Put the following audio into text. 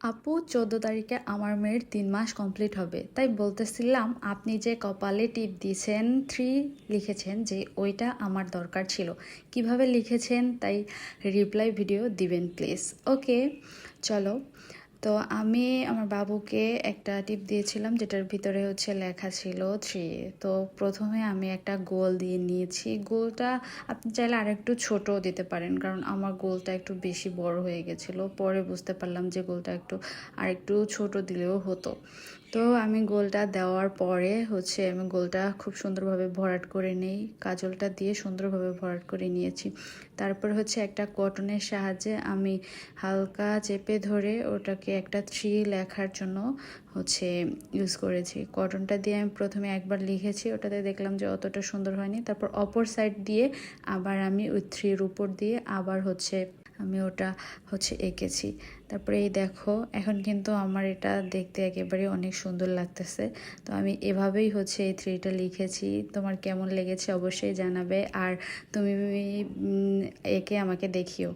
আপু 14 তারিখে আমার মেয়ের 3 মাস কমপ্লিট হবে, তাই বলতেছিলাম আপনি যে কপালে টিপ দিয়েছেন 3 লিখেছেন যে ওইটা আমার দরকার ছিল, কিভাবে লিখেছেন তাই রিপ্লাই ভিডিও দিবেন প্লিজ। ওকে, চলো। তো আমি আমার বাবুকে একটা টিপ দিয়েছিলাম যেটার ভিতরে লেখা ছিল 3। তো প্রথমে আমি একটা গোল দিয়ে নিয়েছি। গোলটা আপনি চাইলে আরেকটু ছোট দিতে পারেন, কারণ আমার গোলটা একটু বেশি বড় হয়ে গেছিলো। পরে বুঝতে পারলাম যে গোলটা আরেকটু ছোট দিলেও হতো। তো আমি গোলটা দেওয়ার পরে আমি গোলটা খুব সুন্দরভাবে ভরাট করে নিই, কাজলটা দিয়ে সুন্দরভাবে ভরাট করে নিয়েছি। তারপর একটা কটনের সাহায্যে আমি হালকা চেপে ধরে ওটাকে একটা 3 লেখার জন্য ইউজ করেছি। কটনটা দিয়ে আমি প্রথমে একবার লিখেছি, ওটাতে দেখলাম যে অতটা সুন্দর হয়নি। তারপর অপর সাইড দিয়ে আবার আমি ওই 3-র উপর দিয়ে আবার আমি ওটা এঁকেছি। তারপরে এই দেখো, এখন কিন্তু আমার এটা দেখতে একেবারে অনেক সুন্দর লাগতেছে। তো আমি এভাবেই এই 3টা লিখেছি। তোমার কেমন লেগেছে অবশ্যই জানাবে, আর তুমি একে আমাকে দেখিও।